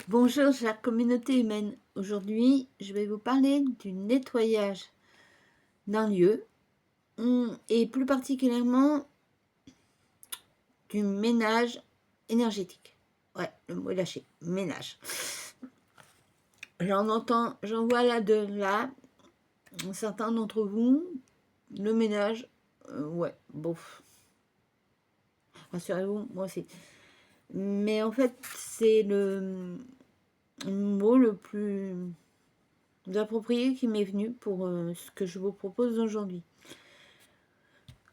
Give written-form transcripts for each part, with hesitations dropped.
Bonjour chère communauté humaine, aujourd'hui je vais vous parler du nettoyage d'un lieu et plus particulièrement du ménage énergétique. Ouais, le mot est lâché, ménage. J'en vois là de là, certains d'entre vous, le ménage, ouais, bof. Rassurez-vous, moi aussi. Mais en fait, c'est le mot le plus approprié qui m'est venu pour ce que je vous propose aujourd'hui.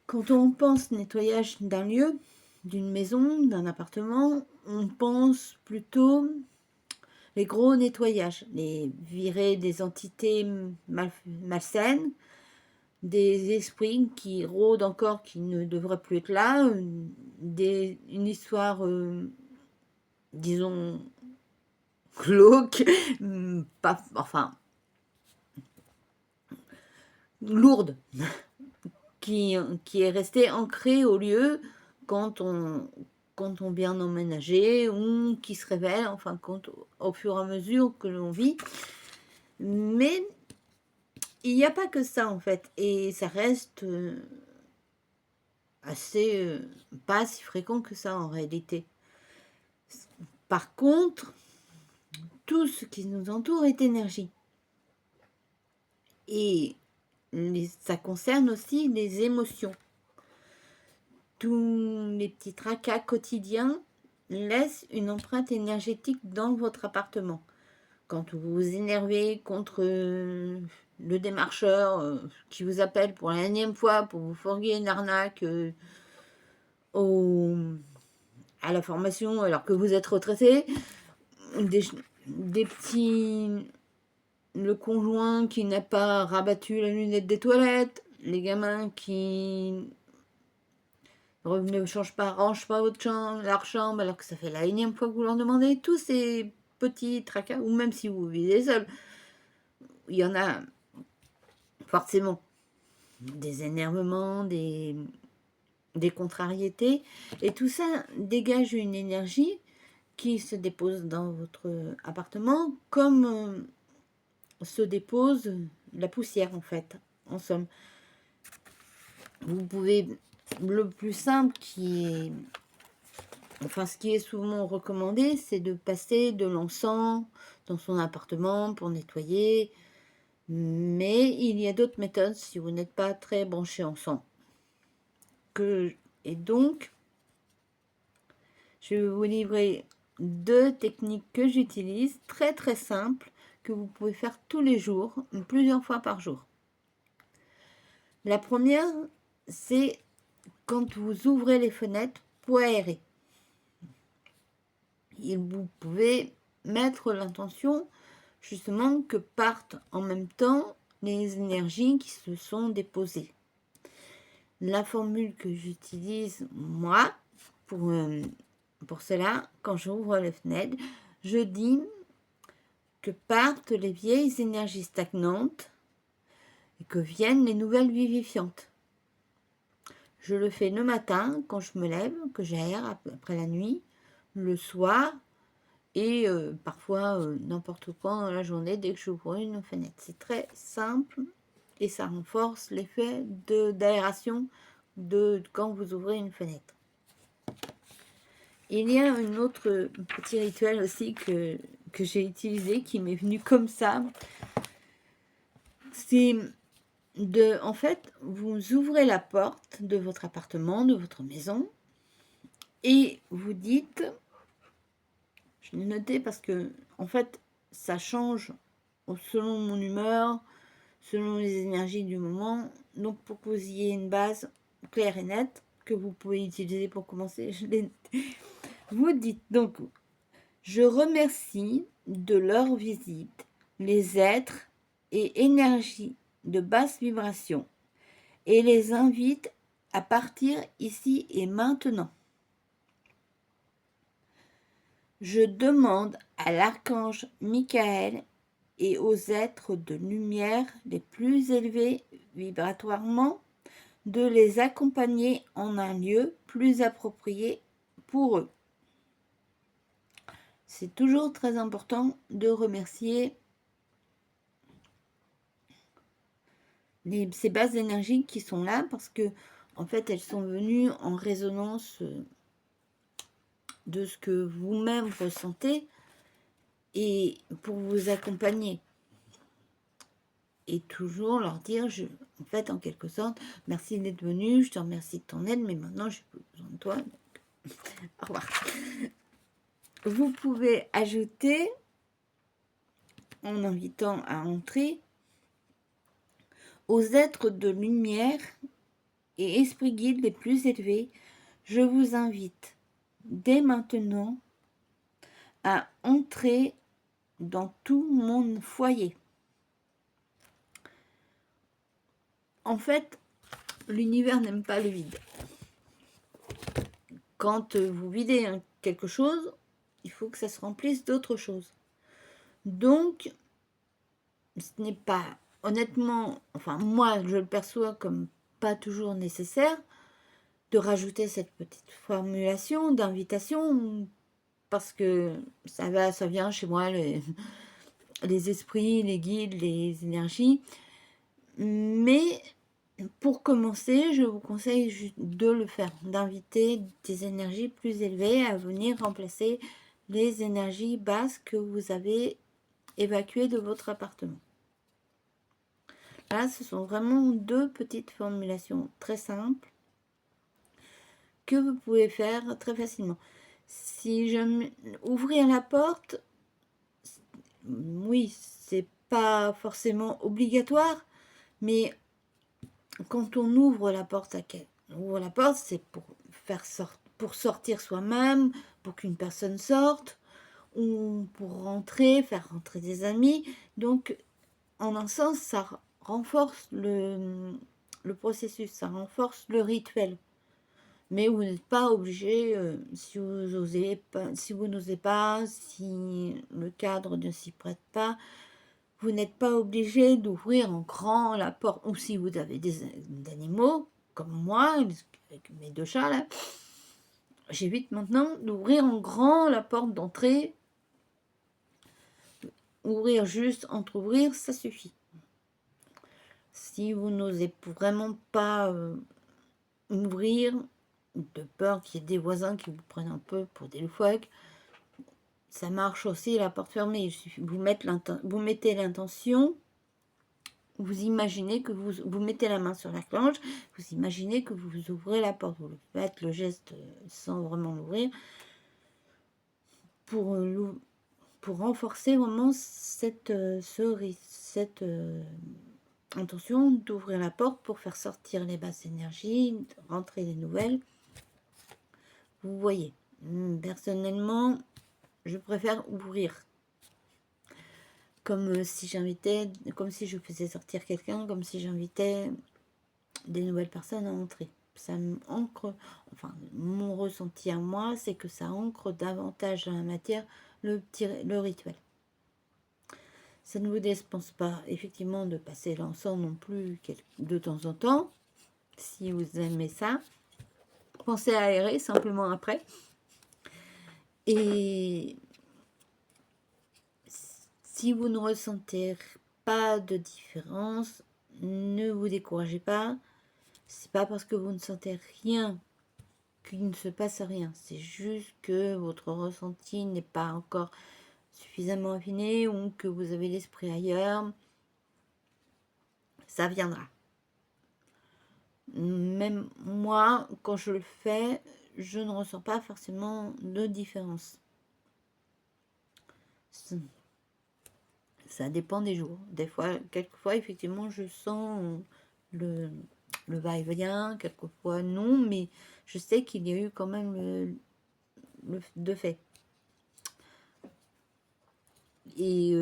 Quand on pense nettoyage d'un lieu, d'une maison, d'un appartement, on pense plutôt les gros nettoyages, les virer des entités malsaines, des esprits qui rôdent encore, qui ne devraient plus être là, une histoire, disons, glauque, pas, enfin, lourde, qui est restée ancrée au lieu quand on vient emménager ou qui se révèle, enfin, au fur et à mesure que l'on vit. Mais il n'y a pas que ça, en fait. Et ça reste assez, pas si fréquent que ça, en réalité. Par contre, tout ce qui nous entoure est énergie. Et ça concerne aussi les émotions. Tous les petits tracas quotidiens laissent une empreinte énergétique dans votre appartement. Quand vous vous énervez contre le démarcheur qui vous appelle pour la énième fois pour vous fourguer une arnaque à la formation alors que vous êtes retraité, des petits... le conjoint qui n'a pas rabattu la lunette des toilettes, les gamins qui ne range pas leur chambre alors que ça fait la énième fois que vous leur demandez, tous ces petits tracas, ou même si vous vivez seul, il y en a forcément des énervements, des contrariétés, et tout ça dégage une énergie qui se dépose dans votre appartement comme se dépose la poussière en fait, en somme. Vous pouvez, le plus simple ce qui est souvent recommandé, c'est de passer de l'encens dans son appartement pour nettoyer. Mais il y a d'autres méthodes si vous n'êtes pas très branché encens. Et donc, je vais vous livrer 2 techniques que j'utilise, très très simples, que vous pouvez faire tous les jours, plusieurs fois par jour. La première, c'est quand vous ouvrez les fenêtres pour aérer. Vous pouvez mettre l'intention justement que partent en même temps les énergies qui se sont déposées. La formule que j'utilise moi pour cela, quand j'ouvre les fenêtres, je dis que partent les vieilles énergies stagnantes et que viennent les nouvelles vivifiantes. Je le fais le matin quand je me lève, que j'aère après la nuit, le soir et parfois n'importe quand dans la journée dès que j'ouvre une fenêtre. C'est très simple et ça renforce l'effet d'aération de quand vous ouvrez une fenêtre. Il y a un autre petit rituel aussi que j'ai utilisé, qui m'est venu comme ça. C'est en fait, vous ouvrez la porte de votre appartement, de votre maison, et vous dites, je l'ai noté parce que, en fait, ça change selon mon humeur, selon les énergies du moment. Donc, pour que vous ayez une base claire et nette, que vous pouvez utiliser pour commencer, vous dites donc, je remercie de leur visite les êtres et énergies de basse vibration et les invite à partir ici et maintenant. Je demande à l'archange Michael et aux êtres de lumière les plus élevés vibratoirement de les accompagner en un lieu plus approprié pour eux. c'est toujours très important de remercier ces bases énergiques qui sont là parce que en fait elles sont venues en résonance de ce que vous-même ressentez et pour vous accompagner. Et toujours leur dire, en fait, en quelque sorte, merci d'être venu, je te remercie de ton aide, mais maintenant, j'ai plus besoin de toi. Donc, au revoir. Vous pouvez ajouter, en invitant à entrer, aux êtres de lumière et esprits guides les plus élevés, je vous invite dès maintenant à entrer dans tout mon foyer. En fait, l'univers n'aime pas le vide. Quand vous videz quelque chose, il faut que ça se remplisse d'autre chose. Donc, ce n'est pas, honnêtement, enfin moi je le perçois comme pas toujours nécessaire de rajouter cette petite formulation d'invitation parce que ça vient chez moi, les esprits, les guides, les énergies. Mais pour commencer, je vous conseille de le faire, d'inviter des énergies plus élevées à venir remplacer les énergies basses que vous avez évacuées de votre appartement. Là, ce sont vraiment deux petites formulations très simples que vous pouvez faire très facilement. Si je ouvrir la porte, oui, c'est pas forcément obligatoire, mais quand on ouvre la porte c'est pour pour sortir soi-même, pour qu'une personne sorte, ou pour rentrer, faire rentrer des amis. Donc, en un sens, ça renforce le processus, ça renforce le rituel. Mais vous n'êtes pas obligé, si vous n'osez pas, si le cadre ne s'y prête pas, vous n'êtes pas obligé d'ouvrir en grand la porte. Ou si vous avez des animaux, comme moi, avec mes deux chats là, j'évite maintenant d'ouvrir en grand la porte d'entrée. Ouvrir juste, entrouvrir, ça suffit. Si vous n'osez vraiment pas ouvrir, de peur qu'il y ait des voisins qui vous prennent un peu pour des loufoques, ça marche aussi la porte fermée. Il suffit, vous mettez l'intention, vous imaginez que vous mettez la main sur la clenche, vous imaginez que vous ouvrez la porte, vous faites le geste sans vraiment l'ouvrir, pour renforcer vraiment cette intention d'ouvrir la porte pour faire sortir les basses énergies, rentrer les nouvelles. Vous voyez, personnellement, je préfère ouvrir. Comme si je faisais sortir quelqu'un, comme si j'invitais des nouvelles personnes à entrer. Ça ancre, enfin, mon ressenti à moi, c'est que ça ancre davantage dans la matière le rituel. Ça ne vous dispense pas, effectivement, de passer l'encens non plus de temps en temps, si vous aimez ça. Pensez à aérer simplement après. Et si vous ne ressentez pas de différence, ne vous découragez pas. C'est pas parce que vous ne sentez rien qu'il ne se passe rien. C'est juste que votre ressenti n'est pas encore suffisamment affiné ou que vous avez l'esprit ailleurs. Ça viendra. Même moi, quand je le fais, je ne ressens pas forcément de différence. Ça dépend des jours. Quelquefois, effectivement, je sens le va-et-vient, quelquefois non, mais je sais qu'il y a eu quand même de fait. Et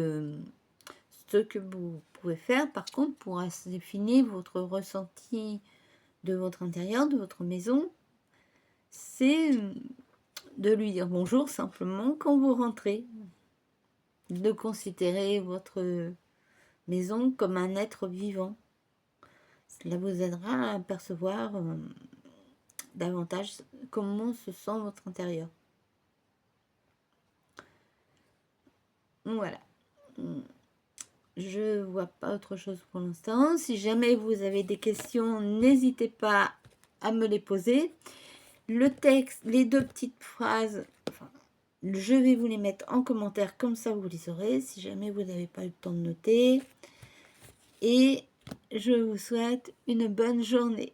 ce que vous pouvez faire, par contre, pour affiner votre ressenti de votre intérieur, de votre maison, c'est de lui dire bonjour simplement quand vous rentrez. De considérer votre maison comme un être vivant. Cela vous aidera à percevoir davantage comment se sent votre intérieur. Voilà. Je vois pas autre chose pour l'instant. Si jamais vous avez des questions, n'hésitez pas à me les poser. Le texte, les 2 petites phrases, enfin, je vais vous les mettre en commentaire, comme ça vous les aurez, si jamais vous n'avez pas eu le temps de noter. Et je vous souhaite une bonne journée.